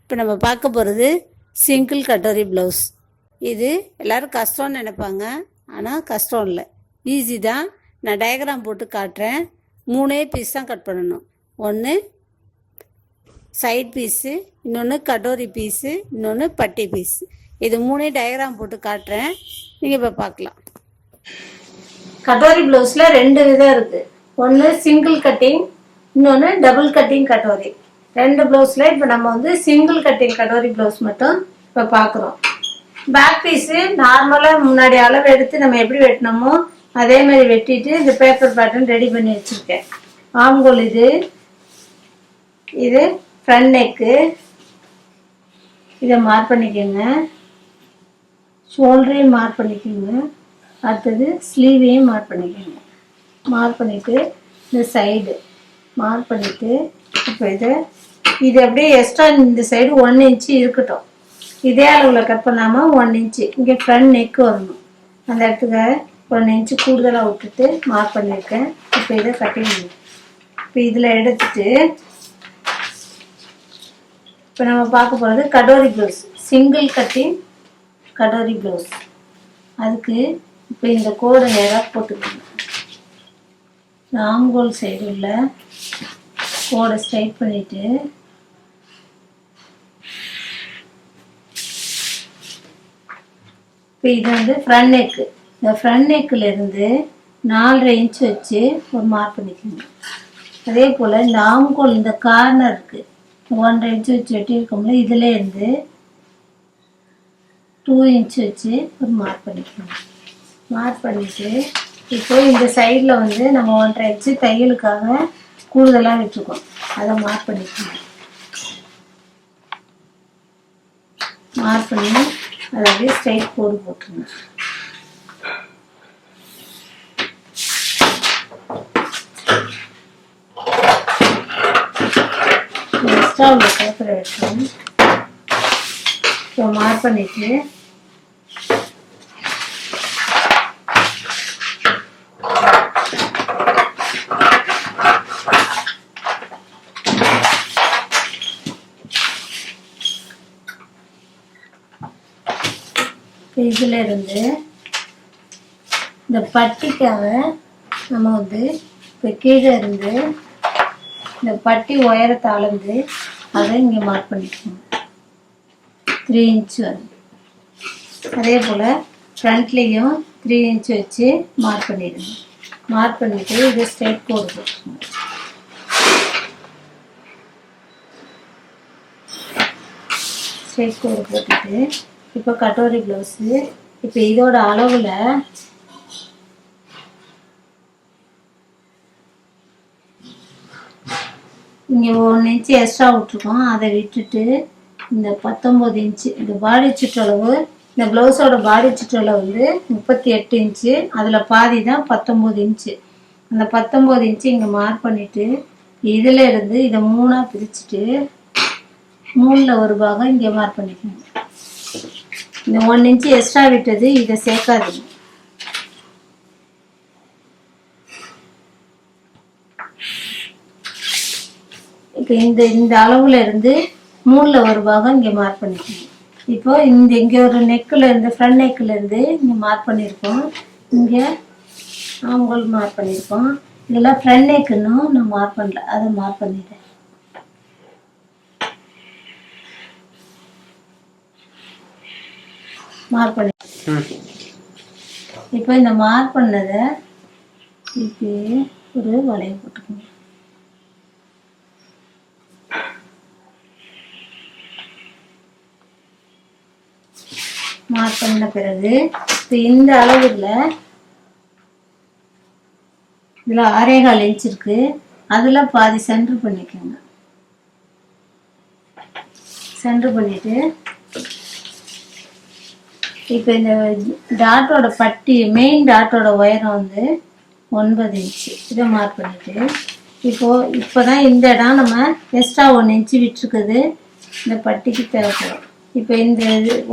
இப்போ நம்ம பார்க்க போகிறது சிங்கிள் கட்டோரி ப்ளவுஸ். இது எல்லோரும் கஷ்டம்னு நினைப்பாங்க, ஆனால் கஷ்டம் இல்லை, ஈஸி தான். நான் டயக்ராம் போட்டு காட்டுறேன். 3 பீஸ் தான் கட் பண்ணணும். ஒன்று சைட் பீஸு, இன்னொன்று கட்டோரி பீஸு, இன்னொன்று பட்டி பீஸு. இது 3 டயக்ராம் போட்டு காட்டுறேன், நீங்கள் இப்போ பார்க்கலாம். கட்டோரி ப்ளவுஸில் 2 விதம் இருக்குது. ஒன்று சிங்கிள் கட்டிங், இன்னொன்று டபுள் கட்டிங் கட்டோரி. 2 ப்ளவுஸில் இப்போ நம்ம வந்து சிங்கிள் கட்டிங் கட்டோரி ப்ளவுஸ் மட்டும் இப்போ பார்க்குறோம். பேக் பீஸு நார்மலாக முன்னாடி அளவு எடுத்து நம்ம எப்படி வெட்டினோமோ அதே மாதிரி வெட்டிட்டு இந்த பேப்பர் பேட்டர்ன் ரெடி பண்ணி வச்சுருக்கேன். ஆம்கோல் இது ஃப்ரண்ட் நெக்கு, இதை மார்க் பண்ணிக்கோங்க. ஷோல்டரையும் மார்க் பண்ணிக்கோங்க. அடுத்தது ஸ்லீவையும் மார்க் பண்ணிக்கோங்க. மார்க் பண்ணிவிட்டு இந்த சைடு மார்க் பண்ணிவிட்டு இப்போ இது அப்படியே எக்ஸ்ட்ரா இந்த சைடு 1 இன்ச்சு இருக்கட்டும். இதே அளவில் கட் பண்ணாமல் 1 இன்ச்சு இங்கே ஃப்ரண்ட் நெக்கு வரணும். அந்த இடத்துக்கு 1 இன்ச்சு கூடுதலாக விட்டுட்டு மார்க் பண்ணியிருக்கேன். இப்போ இதை கட்டிங் பண்ணி இப்போ இதில் எடுத்துட்டு இப்போ நம்ம பார்க்க போகிறது katori blouse, single cutting katori blouse. அதுக்கு இப்போ இந்த கோடை நேராக போட்டுக்கணும். ஆம்கோல் சைடு உள்ள கோடை ஸ்ட்ரைட் பண்ணிவிட்டு இப்போ இது வந்து ஃப்ரண்ட் நெக்கு. இந்த ஃப்ரண்ட் நெக்கிலேருந்து 4.5 இன்ச்சு வச்சு ஒரு மார்க் பண்ணிக்கணும். அதே போல் இந்த ஆம்கோல் இந்த கார்னர் இருக்குது, 1.5 இன்ச்சு வச்சு வெட்டியிருக்கோம்ல, இதுலேருந்து 2 இன்ச்சு வச்சு ஒரு மார்க் பண்ணிக்கணும். மார்க் பண்ணிவிட்டு இப்போ இந்த சைடில் வந்து நம்ம 1.5 இன்ச்சு தையலுக்காக கூடுதலாக விட்டுருக்கோம், அதை மார்க் பண்ணிக்கணும். மார்க் பண்ணி அதை அப்படியே ஸ்ட்ரைட் கோடு போட்டுருங்க. எக்ஸ்ட்ரா உள்ள பேப்பரை எடுக்கணும். இப்போ மார்க் பண்ணிட்டு இதில் இருந்து இந்த பட்டிக்காக நம்ம வந்து இப்போ கீழே இருந்து இந்த பட்டி உயரத்தை அளந்து அதை இங்கே மார்க் பண்ணிக்கணும். 3 இன்ச்சு வரும். அதே போல் ஃப்ரண்ட்லேயும் 3 இன்ச்சு வச்சு மார்க் பண்ணிடுங்க. மார்க் பண்ணிவிட்டு இது ஸ்ட்ரைட் கோடு போட்டுருங்க. ஸ்ட்ரைட் கோடு போட்டுட்டு இப்போ கட்டோரி ப்ளவுஸு இப்போ இதோட அளவில் இங்கே 1 இன்ச்சு எக்ஸ்ட்ரா விட்ருக்கோம், அதை விட்டுட்டு இந்த 19 இன்ச்சு இந்த பாடி சுற்றளவு, இந்த ப்ளவுஸோட பாடி சுற்றளவு வந்து 38 இன்ச்சு, அதில் பாதி தான் 19 இன்ச்சு. அந்த 19 இன்ச்சு இங்கே மார்க் பண்ணிவிட்டு இதில் இருந்து இதை 3ஆக பிரிச்சுட்டு 3ல் ஒரு பாகம் இங்கே மார்க் பண்ணிக்கணும். இந்த 1 இன்ச்சு எக்ஸ்ட்ரா விட்டது இதை சேர்க்காதீங்க. இப்போ இந்த அளவுல இருந்து 3ல் ஒரு பாகம் இங்கே மார்க் பண்ணிக்கணும். இப்போ இங்கே ஒரு நெக்கில் இருந்து ஃப்ரண்ட் நெக்கில் இருந்து இங்கே மார்க் பண்ணியிருக்கோம், இங்கே ஆம்கோல் மார்க் பண்ணியிருக்கோம். இதெல்லாம் ஃப்ரண்ட் நெக்குன்னு நான் மார்க் பண்ணல, அதை மார்க் பண்ணிடுறேன். மார்க் பண்ணி இப்போ இந்த மார்க் பண்ணதை இப்போ ஒரு வளைய போட்டுக்கணும். மார்க் பண்ண பிறகு இப்போ இந்த அளவில் இதில் 6.25 இன்ச்சு இருக்குது, அதில் பாதி சென்டர் பண்ணிக்கோங்க. சென்டர் பண்ணிவிட்டு இப்போ இந்த டாட்டோட பட்டி மெயின் டாட்டோட உயரம் வந்து 9 இன்ச்சு, இதை மார்க் பண்ணிவிட்டு இப்போ தான் இந்த இடம் நம்ம எக்ஸ்ட்ரா 1 இன்ச்சு விட்டுருக்குது இந்த பட்டிக்கு தேவைப்படும். இப்போ இந்த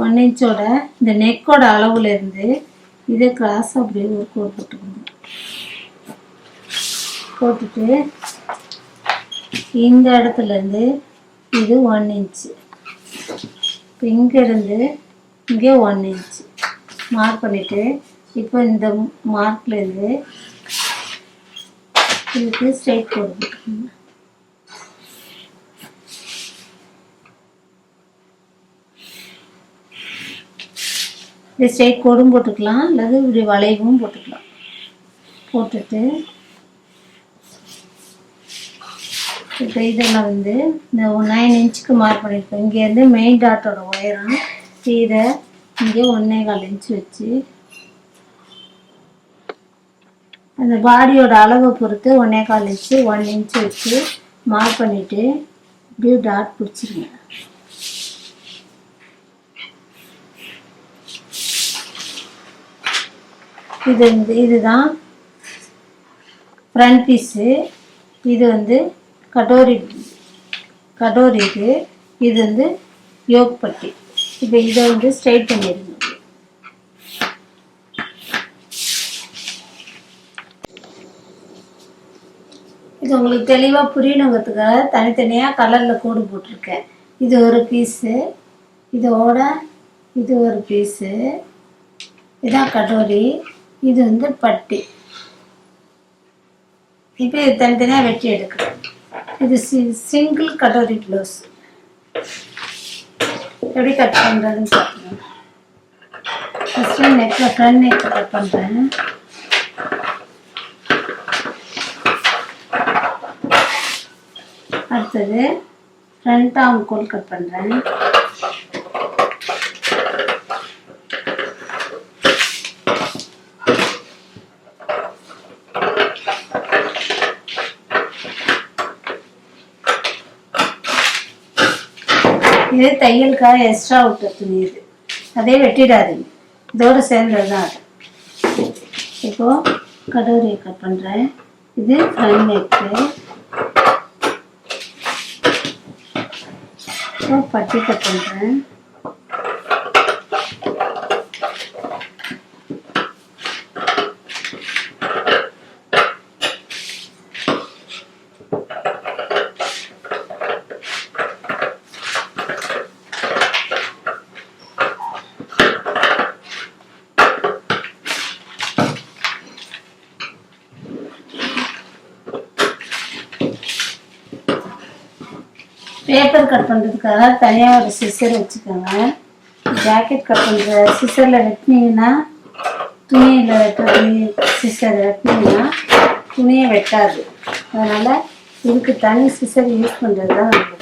1 இன்ச்சோட இந்த நெக்கோட அளவுல இருந்து இதை கிராஸ் அப்படியே ஒரு கோடு போட்டுக்கணும். போட்டுட்டு இந்த இடத்துல இருந்து இது 1 இன்ச்சு இப்போ இங்கேருந்து இங்கே 1 இன்ச் மார்க் பண்ணிவிட்டு இப்போ இந்த மார்க்லேருந்து இதுக்கு ஸ்ட்ரைட் கோடு போட்டுக்கோங்க. இது ஸ்ட்ரைட் கோடும் போட்டுக்கலாம், அல்லது இப்படி வளைவும் போட்டுக்கலாம். போட்டுட்டு இப்போ இதெல்லாம் வந்து இந்த 9 இன்ச்சுக்கு மார்க் பண்ணியிருக்கோம். இங்கேருந்து மெயின் டாட்டோட உயரம் இதை இங்கே 1.25 இன்ச்சு வச்சு அந்த பாடியோட அளவை பொறுத்து 1.25 இன்ச்சு 1 இன்ச்சு வச்சு மார்க் பண்ணிவிட்டு இப்படியே டாட் பிடிச்சிருங்க. இதுதான் ஃப்ரண்ட் பீஸு. இது வந்து கட்டோரி இது வந்து யோக் பட்டி. இப்போ இதை வந்து ஸ்ட்ரைட் பண்ணிடுங்க. இது உங்களுக்கு தெளிவாக புரியணுங்கிறதுக்காக தனித்தனியாக கலரில் கோடு போட்டிருக்கேன். இது ஒரு பீஸு, இதோட இது ஒரு பீஸு, இதான் கட்டோரி, இது வந்து பட்டி. இப்போ இது தனித்தனியாக வெட்டி எடுக்கிறேன். இது சிங்கிள் கட்டோரி ப்ளவுஸ். எப்படி கட் பண்ணுறதுன்னு பார்க்கணும். ஃபஸ்ட்டு நெக்கில் ஃப்ரண்ட் நெக்கில் கட் பண்ணுறேன். அடுத்தது ஃப்ரண்ட் ஆர்ம் கோல் கட் பண்ணுறேன். இது தையலுக்காக எக்ஸ்ட்ரா விட்ட துணி, இது அதே வெட்டிடாதீங்க, இதோடு சேர்ந்தது தான் அது. இப்போது கடோரியை கட் பண்ணுறேன். இது ஃப்ரண்ட் நெக்கு. இப்போ பட்டி கட் பண்ணுறேன். பேப்பர் கட் பண்ணுறதுக்காக தனியாக ஒரு சிசர் வச்சுக்கோங்க. ஜாக்கெட் கட் பண்ணுற சிசரில் வெட்டினீங்கன்னா, துணியில் வெட்டுற சிசர் வெட்டினீங்கன்னா துணியை வெட்டாது. அதனால் இதுக்கு தனி சிசர் யூஸ் பண்ணுறது தான் நல்லது.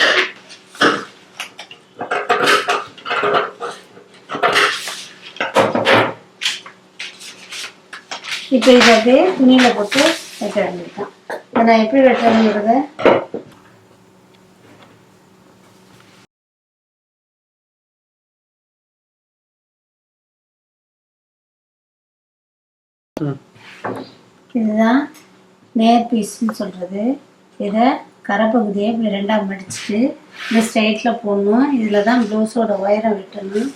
இப்போ இதை அப்படியே துணியில் போட்டு வெட்ட வேண்டியதுதான். அதை நான் எப்படி வெட்டுறதுங்கிறத இதுதான் நேர் பீஸ்ன்னு சொல்கிறது. இதை கரைப்பகுதியை இப்படி ரெண்டாக மடிச்சுட்டு இந்த ஸ்ட்ரைட்டில் போடணும். இதில் தான் ப்ளவுஸோட உயரம் வெட்டணும்.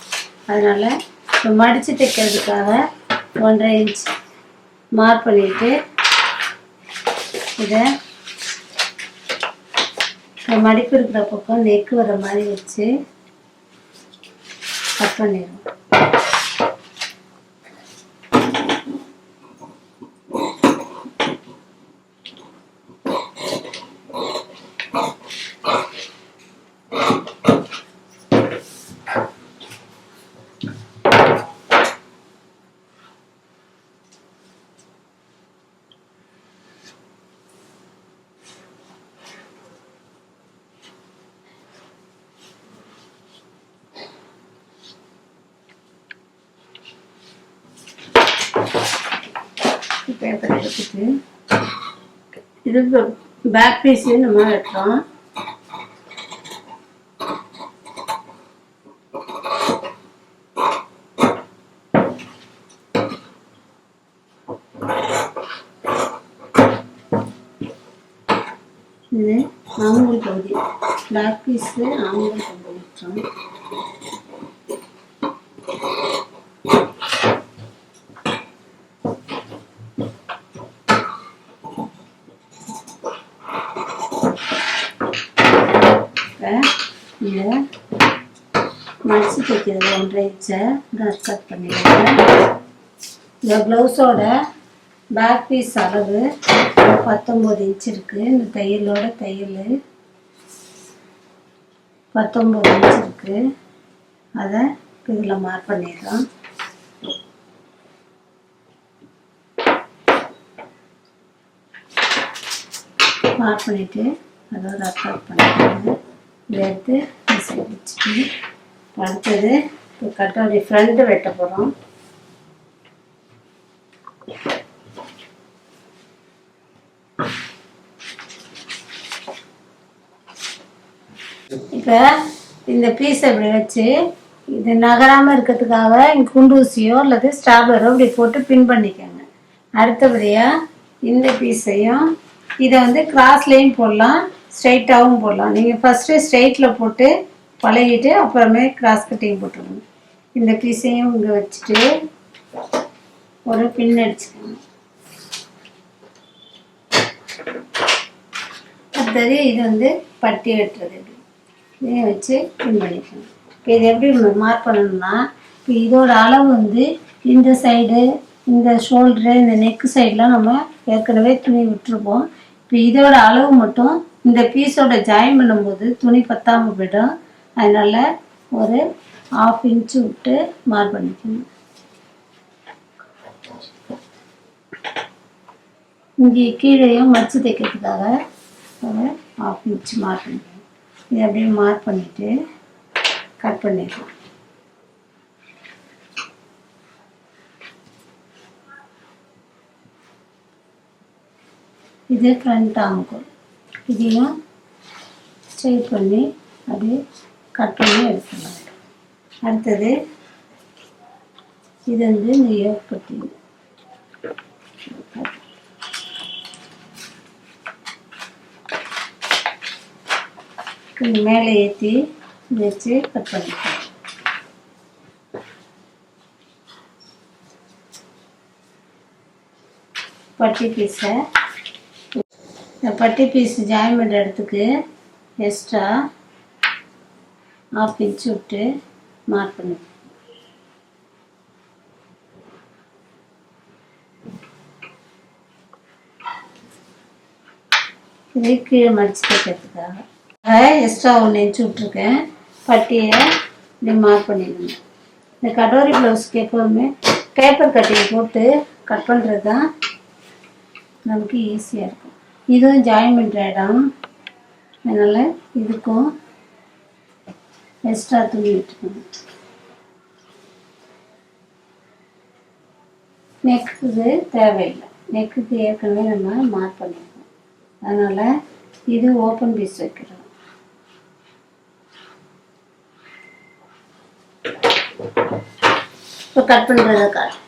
அதனால் இப்போ மடித்து தைக்கிறதுக்காக 1.5 இன்ச் மார்க் பண்ணிவிட்டு இதை மடிப்பு இருக்கிற பக்கம் நெக்கு வர மாதிரி வச்சு கட் பண்ணிடுவோம். பேப்பர் எடுத்துட்டு இது பேக் பீஸு நம்ம வெட்டுறோம். இது ஆம்பூல் பகுதி, பேக் பீஸு ஆம்பூல் பகுதி வெட்டுறோம். மடிச்சு தைக்கிறது 1.5 இன்ச்சை கட் பண்ணிடுறேன். இந்த ப்ளவுஸோட பேக் பீஸ் அளவு 19 இன்ச் இருக்குது. இந்த தையலோட தையல் 19 இன்ச் இருக்குது. அதை இதில் மார்க் பண்ணிடுறோம். மார்க் பண்ணிவிட்டு அதோட அட்டாக் பண்ணிடுறாங்க. இதை எடுத்து சைடு வச்சுட்டு அடுத்தது இப்போ கட்டோடைய ஃப்ரண்ட்டு வெட்ட போகிறோம். இப்போ இந்த பீஸை இப்படி வச்சு இது நகராமல் இருக்கிறதுக்காக இங்கே குண்டூசியோ அல்லது ஸ்டாப்லரோ இப்படி போட்டு பின் பண்ணிக்கோங்க. அடுத்தபடியாக இந்த பீஸையும் இதை வந்து கிராஸ்லேயும் போடலாம், ஸ்ட்ரைட்டாகவும் போடலாம். நீங்கள் ஃபஸ்ட்டு ஸ்ட்ரைட்டில் போட்டு பழகிட்டு அப்புறமே கிராஸ் கட்டிங் போட்டுருங்க. இந்த பீஸையும் இங்கே வச்சுட்டு ஒரு பின் அடிச்சுக்கோங்க. அடுத்தது இது வந்து பட்டி வெட்டுறது, இதையும் வச்சு பின் பண்ணிக்கணும். இப்போ இது எப்படி மார்க் பண்ணணும்னா, இப்போ இதோட அளவு வந்து இந்த சைடு, இந்த ஷோல்டரு, இந்த நெக்கு சைடெலாம் நம்ம ஏற்கனவே துணி விட்டுருப்போம். இப்போ இதோட அளவு மட்டும் இந்த பீஸோட ஜாயின் பண்ணும்போது துணி பத்தாமல் போய்டும். அதனால் ஒரு 1/2 இன்ச்சு விட்டு மார்க் பண்ணிக்கணும். இங்கே கீழேயும் மடிச்சு தைக்கிறதுக்காக ஒரு 1/2 இன்ச்சு மார்க் பண்ணிக்கணும். இதை அப்படியே மார்க் பண்ணிவிட்டு கட் பண்ணிடலாம். இது ஃப்ரண்ட் ஆம்கோல். இதையும் ஸ்ட்ரைட் பண்ணி அப்படியே கட் பண்ணி எடுத்துக்கலாம். அடுத்தது இது வந்து இந்த யோக் பட்டி, மேலே ஏற்றி வச்சு கட் பண்ணிக்கலாம். பட்டி பீஸை இந்த பட்டி பீஸ் ஜாயின் பண்ணுற இடத்துக்கு எக்ஸ்ட்ரா 1/2 இன்ச்சு விட்டு மார்க் பண்ணிக்கலாம். இது கீழே மடிச்சு தைக்கிறதுக்காக எக்ஸ்ட்ரா 1 இன்ச்சு விட்ருக்கேன். பட்டியை இப்படி மார்க் பண்ணிடணும். இந்த கடோரி ப்ளவுஸ்க்கு எப்போதுமே பேப்பர் கட்டிங் போட்டு கட் பண்ணுறது தான் நமக்கு ஈஸியாக இருக்கும். இதுவும் ஜாயின் பண்ணுற இடம், அதனால் இதுக்கும் எக்ஸ்ட்ரா துணி விட்டுக்கணும். நெக்குக்கு தேவையில்லை, நெக்குக்கு ஏற்கனவே நம்ம மார்க் பண்ணியிருக்கோம். அதனால் இது ஓப்பன் பீஸ் வைக்கிறோம். இப்போ கட் பண்ணுறதை காட்டு.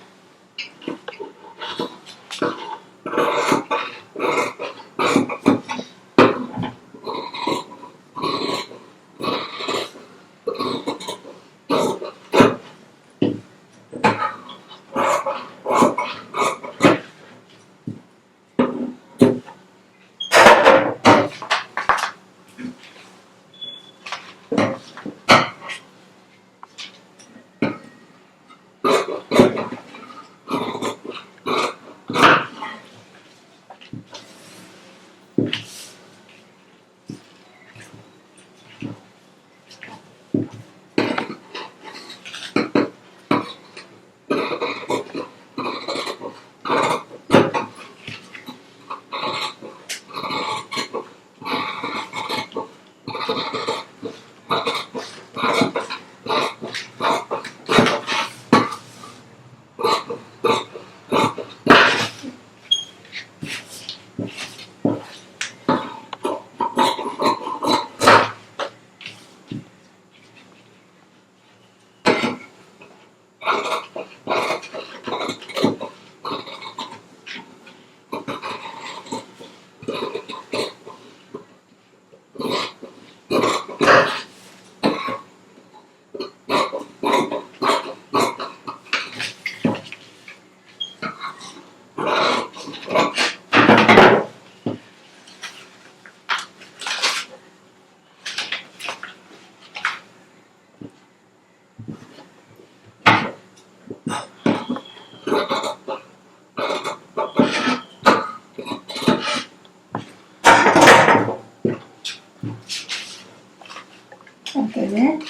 பண்ணிவிட்டு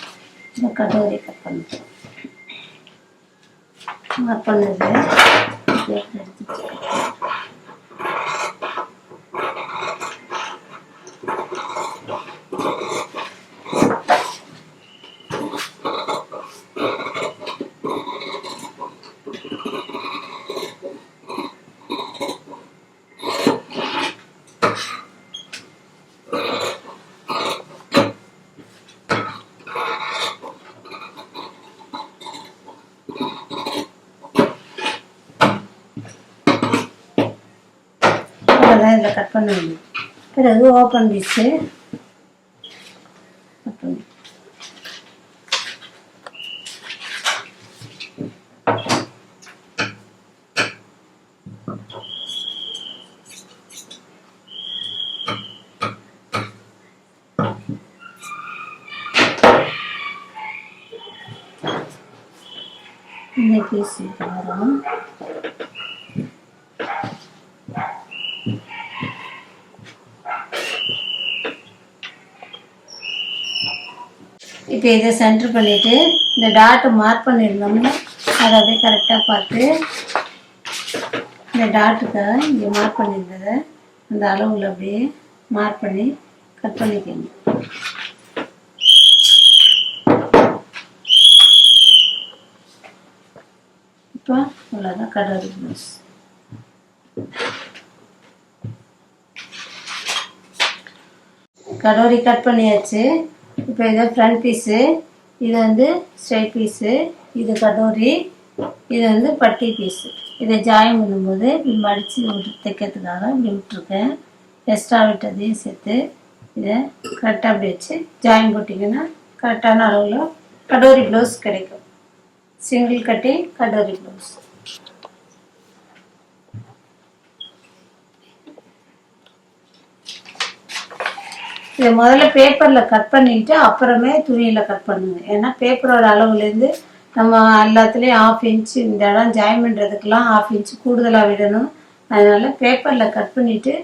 இந்த கடோரி கட் பண்ணிட்டேன். மார்க் பண்ணது எடுத்துட்டு இதில் கட் பண்ண வேண்டியது. பிறகு ஓப்பன் பீஸு கட் பண்ணி இந்த பீஸ் வரும். இப்போ இதை சென்டர் பண்ணிவிட்டு இந்த டாட்டை மார்க் பண்ணியிருந்தோம்னா அதை அப்படியே கரெக்டாக பார்த்து இந்த டாட்டுக்காக இங்கே மார்க் பண்ணியிருந்ததை அந்த அளவில் அப்படியே மார்க் பண்ணி கட் பண்ணிக்கோங்க. இப்போ இவ்வளோதான் கடோரி ப்ளவுஸ். கடோரி கட் பண்ணியாச்சு. இப்போ இது ஃப்ரண்ட் பீஸு, இது வந்து ஸ்ட்ரைட் பீஸு, இது கடோரி, இது வந்து பட்டி பீஸு. இதை ஜாயின் பண்ணும்போது இப்படி மடித்து தைக்கிறதுக்காக இப்படி விட்டுருக்கேன். எக்ஸ்ட்ரா விட்டதையும் சேர்த்து இதை கரெக்டாக அப்படி வச்சு ஜாயின் போட்டிங்கன்னா கரெக்டான அளவில் கடோரி ப்ளவுஸ் கிடைக்கும். Single cutting katori blouse. இதை முதல்ல பேப்பரில் கட் பண்ணிவிட்டு அப்புறமே துணியில் கட் பண்ணுங்க. ஏன்னா பேப்பரோட அளவுலேருந்து நம்ம எல்லாத்துலேயும் 1/2 இன்ச்சு இந்த இடம் ஜாயின் பண்ணுறதுக்கெலாம் 1/2 இன்ச்சு கூடுதலாக விடணும். அதனால் பேப்பரில் கட் பண்ணிவிட்டு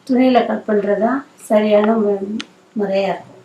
துணியில் கட் பண்ணுறது தான் சரியான முறையாக இருக்கும்.